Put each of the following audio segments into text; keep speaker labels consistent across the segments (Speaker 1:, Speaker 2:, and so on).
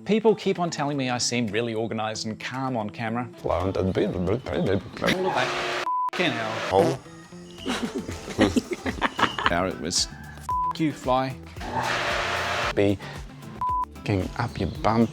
Speaker 1: People keep on telling me I seem really organised and calm on camera. All of that hell. Now it was you, fly. Be up your bum.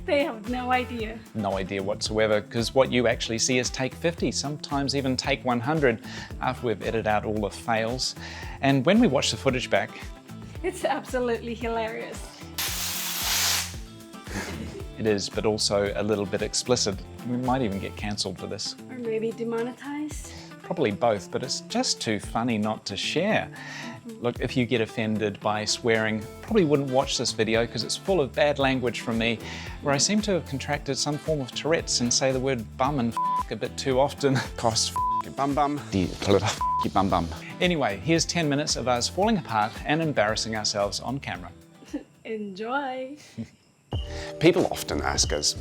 Speaker 2: They have no idea.
Speaker 1: No idea whatsoever, because what you actually see is take 50, sometimes even take 100 after we've edited out all the fails. And when we watch the footage back,
Speaker 2: It's absolutely hilarious.
Speaker 1: it is, but also a little bit explicit. We might even get cancelled for this.
Speaker 2: Or maybe demonetized.
Speaker 1: Probably both, but it's just too funny not to share. Look, if you get offended by swearing, probably wouldn't watch this video because it's full of bad language from me, where I seem to have contracted some form of Tourette's and say the word bum and a bit too often. Cost bum bum. Bum bum. Anyway, here's 10 minutes of us falling apart and embarrassing ourselves on camera.
Speaker 2: Enjoy.
Speaker 3: People often ask us,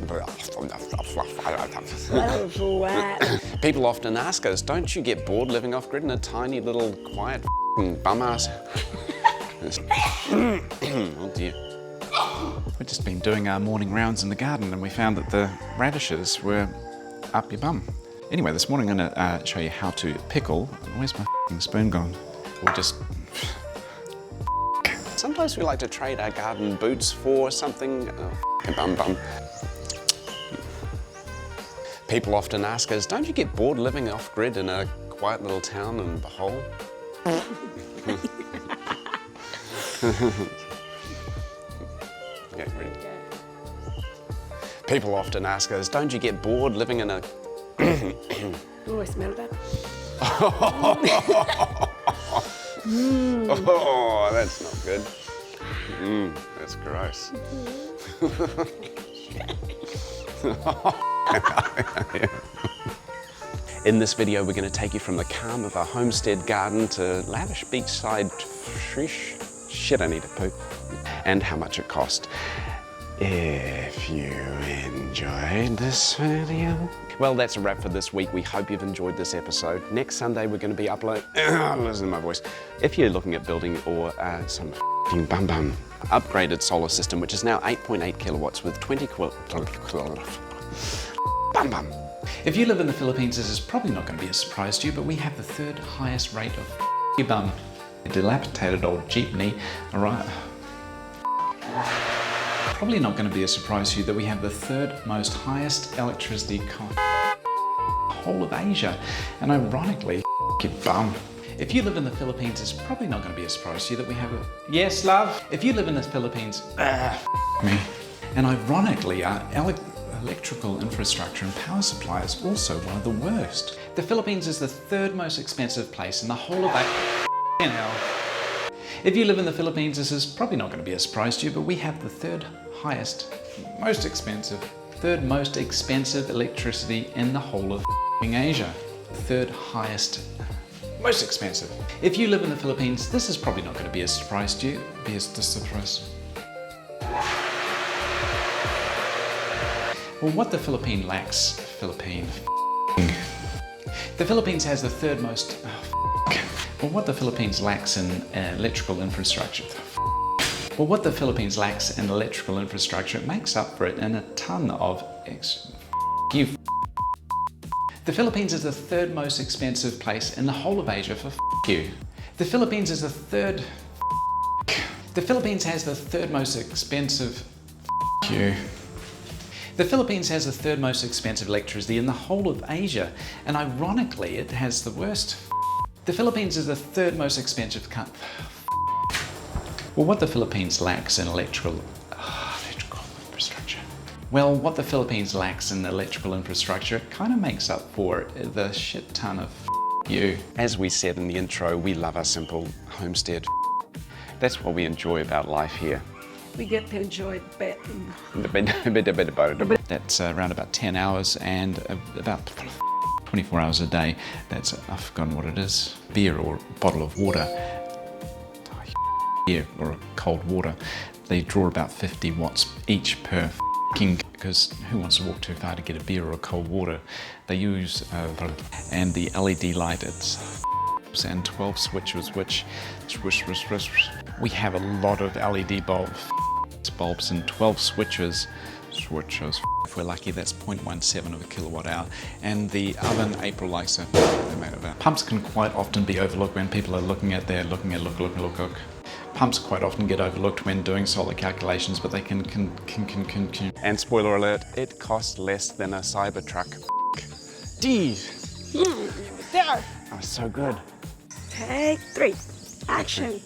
Speaker 3: people often ask us, don't you get bored living off grid in a tiny little quiet bum ass? Oh dear.
Speaker 1: We've just been doing our morning rounds in the garden and we found that the radishes were up your bum. Anyway, this morning I'm gonna show you how to pickle. Where's my spoon gone? We'll just
Speaker 3: Sometimes we like to trade our garden boots for something. Bum bum. People often ask us, don't you get bored living off grid in a quiet little town in Bohol? Okay, ready? People often ask us, don't you get bored living in a...
Speaker 2: Oh, I smell that.
Speaker 3: Oh, that's not good. That's gross. In this video, we're going to take you from the calm of our homestead garden to lavish beachside shit, I need to poo, and how much it cost. If you enjoyed this video, well, that's a wrap for this week. We hope you've enjoyed this episode. Next Sunday, we're going to be uploading. Listen to my voice. If you're looking at building or some bum bum upgraded solar system, which is now 8.8 kilowatts with 20 bum bum.
Speaker 1: If you live in the Philippines, this is probably not going to be a surprise to you, but we have the third highest rate of your bum. A dilapidated old jeepney, alright. Probably not going to be a surprise to you that we have the third most highest electricity cost whole of Asia. And ironically, your bum. If you live in the Philippines, it's probably not going to be a surprise to you that we have a... Yes, love? If you live in the Philippines, me. And ironically, our electrical infrastructure and power supply is also one of the worst. The Philippines is the third most expensive place in the whole of hell. If you live in the Philippines, this is probably not going to be a surprise to you, but we have the third most expensive electricity in the whole of Asia. Third highest, most expensive. If you live in the Philippines, this is probably not going to be a surprise to you. Well, what the Philippines lacks, the Philippines has the third most, well, what the Philippines lacks in electrical infrastructure. Well, what the Philippines lacks in electrical infrastructure, it makes up for it in a ton of The Philippines is the third most expensive place in the whole of Asia for you. The Philippines is the third. The Philippines has the third most expensive you. The Philippines has the third most expensive electricity in the whole of Asia, and ironically, it has the worst. The Philippines is the third most expensive country. Well, what the Philippines lacks in electrical infrastructure. Well, what the Philippines lacks in electrical infrastructure kind of makes up for the shit ton of you.
Speaker 3: As we said in the intro, we love our simple homestead. That's what we enjoy about life here.
Speaker 2: We get to enjoy it.
Speaker 1: That's around about 10 hours and about 24 hours a day. That's, I've forgotten what it is, beer or a bottle of water. Beer or cold water. They draw about 50 watts each per because who wants to walk too far to get a beer or a cold water? They use, and the LED light, it's and 12 switches, which we have a lot of LED bulbs. bulbs and 12 switches. If we're lucky, that's 0.17 of a kilowatt hour. And the oven, April likes it. They're made of that. Pumps can quite often be overlooked when people are look. Pumps quite often get overlooked when doing solar calculations, but they can.
Speaker 3: And spoiler alert, it costs less than a Cybertruck. Geez.
Speaker 2: There.
Speaker 3: Oh, so good.
Speaker 2: Take 3. Action.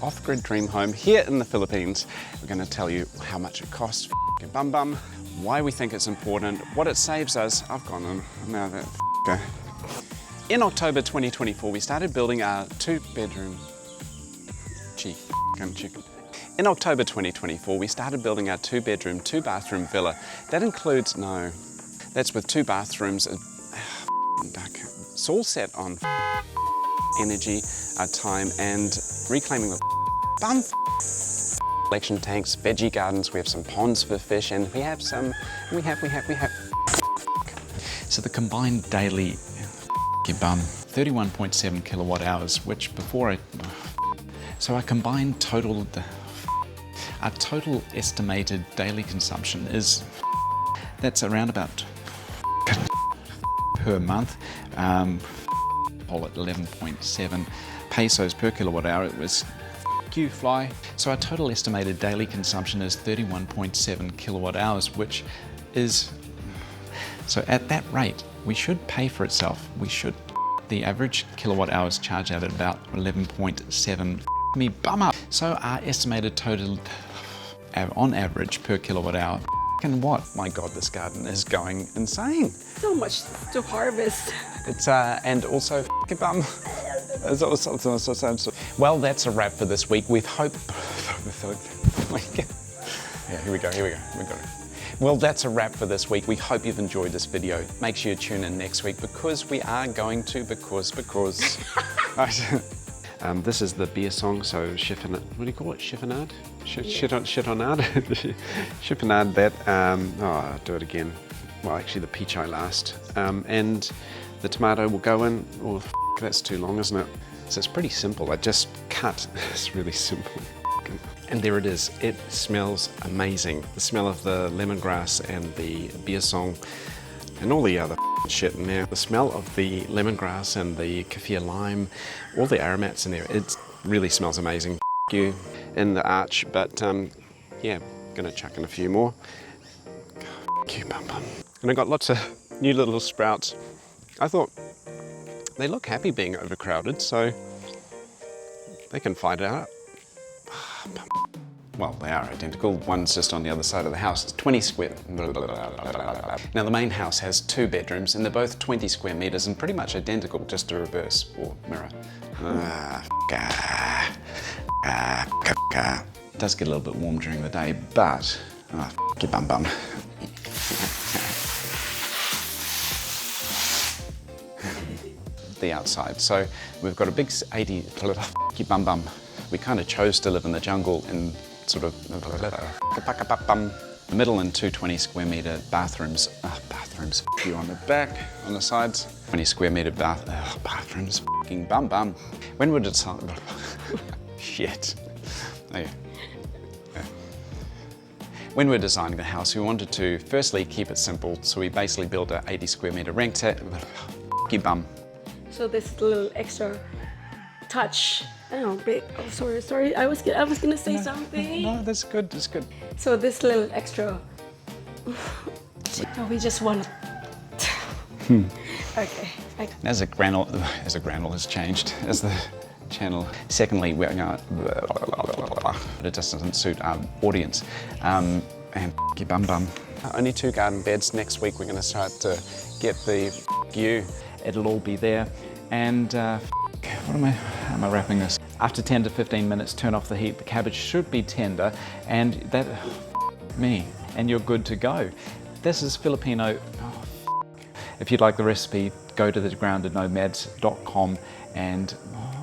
Speaker 3: Off-grid dream home here in the Philippines. We're going to tell you how much it costs, bum bum, why we think it's important, what it saves us. I've gone on now that. In October 2024, we started building our 2-bedroom. Chicken. In October 2024, we started building our 2-bedroom, 2-bathroom villa. That includes that's with 2 bathrooms. It's all set on energy, our time, and reclaiming the bum collection tanks, veggie gardens. We have some ponds for fish, and we have.
Speaker 1: So the combined daily 31.7 kilowatt hours, which before so our combined total, our total estimated daily consumption is, that's around about per month, call it 11.7 pesos per kilowatt hour. It was fly. So our total estimated daily consumption is 31.7 kilowatt hours, which is, so at that rate, we should pay for itself. The average kilowatt hours charge out at about 11.7 me bum up. So our estimated total on average per kilowatt hour, and what? My God, this garden is going insane.
Speaker 2: So much to harvest.
Speaker 3: It's and also bum. Well, that's a wrap for this week. We hope. Yeah, here we go. We got it. Well, that's a wrap for this week. We hope you've enjoyed this video. Make sure you tune in next week because we are going to, because. This is the beer song, so chiffonade, what do you call it? Chiffonade? Chiffonade? Chiffonade that, I'll do it again. Well, actually the peach last. And the tomato will go in, that's too long, isn't it? So it's pretty simple. I just cut, it's really simple. And there it is. It smells amazing. The smell of the lemongrass and the beer song and all the other shit in there. The smell of the lemongrass and the kaffir lime, all the aromats in there, it really smells amazing. You in the arch, but yeah, gonna chuck in a few more. You bum bum. And I got lots of new little sprouts. I thought they look happy being overcrowded, so they can fight it out. Well, they are identical. One's just on the other side of the house. It's 20 square. Now, the main house has 2 bedrooms, and they're both 20 square meters and pretty much identical, just a reverse or mirror. It does get a little bit warm during the day, but bum bum. The outside. So we've got a big 80 bum bum. We kind of chose to live in the jungle in sort of the middle and 2 20 square meter bathrooms. Bathrooms. You on the back, on the sides. 20 square meter bathrooms. Bum bum. When would it start? Shit. Okay. When we're designing the house, we wanted to firstly keep it simple, so we basically built a 80 square meter rectangle. Bum.
Speaker 2: So this little extra touch. Oh, big. Oh, sorry. I was gonna say something.
Speaker 1: No, that's good. That's good.
Speaker 2: So this little extra. Oh, we just want. Okay.
Speaker 1: As the granule has changed, as the channel. Secondly, we're going but it just doesn't suit our audience. And bum bum. Only 2 garden beds. Next week we're going to start to get the you. It'll all be there. And how am I wrapping this? After 10 to 15 minutes, turn off the heat. The cabbage should be tender, and that me, and you're good to go. This is Filipino. If you'd like the recipe, go to thegroundednomads.com and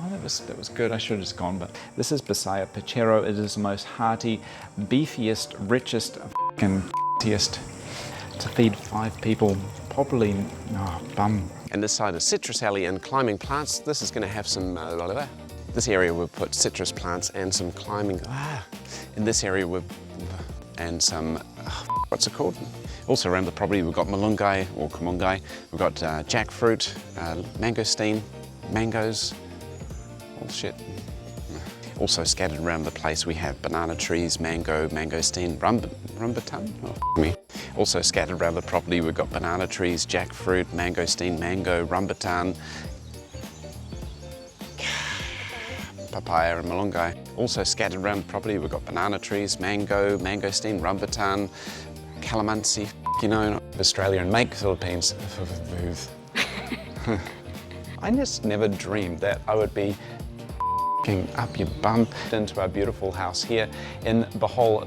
Speaker 1: that was good. I should have just gone, but this is Bisaya Puchero. It is the most hearty, beefiest, richest, tastiest to feed 5 people properly. Bum. And this side is citrus alley and climbing plants. This is going to have some. This area we'll put citrus plants and some climbing. In this area we've
Speaker 3: and some, what's it called? Also around the property we've got malungai or kamungai, we've got jackfruit, mangosteen, mangoes, all shit. Also scattered around the place we have banana trees, mangosteen, rambutan, oh, me. Also scattered around the property we've got banana trees, jackfruit, mangosteen, mango, rambutan, papaya and malungai. Also scattered around the property we've got banana trees, mangosteen, rambutan, calamansi, you know, Australia and make Philippines. I just never dreamed that I would be up your bum into our beautiful house here in Bohol,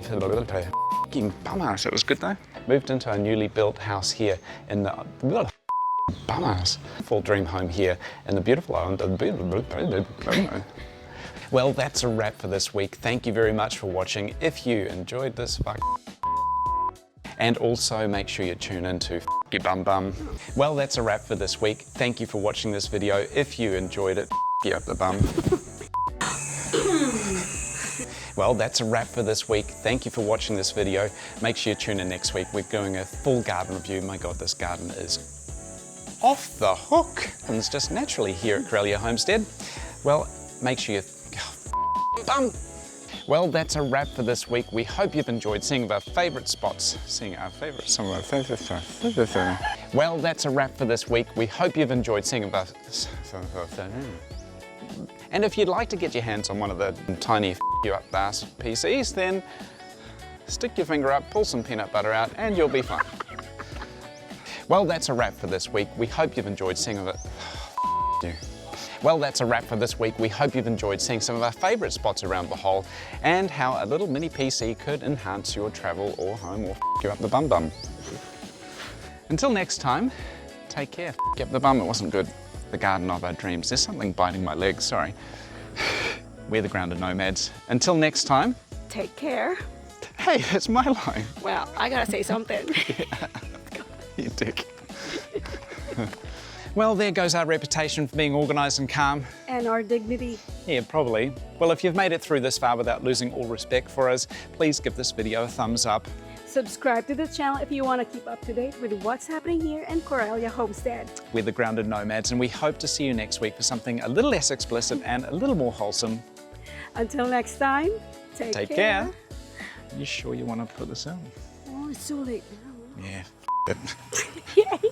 Speaker 3: bumhouse. It was good though. Moved into our newly built house here in the bumhouse. Full dream home here in the beautiful island of Well, that's a wrap for this week. Thank you very much for watching. If you enjoyed this and also make sure you tune in to your bum bum. Well, that's a wrap for this week. Thank you for watching this video. If you enjoyed it, you up the bum. Well, that's a wrap for this week. Thank you for watching this video. Make sure you tune in next week. We're doing a full garden review. My God, this garden is off the hook. And it's just naturally here at Corellia Homestead. Well, make sure you... bum. Well, that's a wrap for this week. We hope you've enjoyed seeing our favourite spots. Some of our favourites. Well, that's a wrap for this week. We hope you've enjoyed seeing our... And if you'd like to get your hands on one of the tiny you up ass PCs, then stick your finger up, pull some peanut butter out, and you'll be fine. Well, that's a wrap for this week. We hope you've enjoyed seeing of it. Well, that's a wrap for this week. We hope you've enjoyed seeing some of our favourite spots around Bohol and how a little mini PC could enhance your travel or home or you up the bum bum. Until next time, take care. Up the bum, it wasn't good. The garden of our dreams. There's something biting my legs, sorry. We're the Grounded Nomads. Until next time.
Speaker 2: Take care.
Speaker 1: Hey, that's my line.
Speaker 2: Well, I gotta say something.
Speaker 1: You dick. Well, there goes our reputation for being organised and calm.
Speaker 2: And our dignity.
Speaker 1: Yeah, probably. Well, if you've made it through this far without losing all respect for us, please give this video a thumbs up.
Speaker 2: Subscribe to the channel if you want to keep up to date with what's happening here in Corellia Homestead.
Speaker 1: We're the Grounded Nomads, and we hope to see you next week for something a little less explicit and a little more wholesome.
Speaker 2: Until next time, take care.
Speaker 1: You sure you want to put this out?
Speaker 2: Oh, it's too late now.
Speaker 1: Yeah,
Speaker 2: Yay!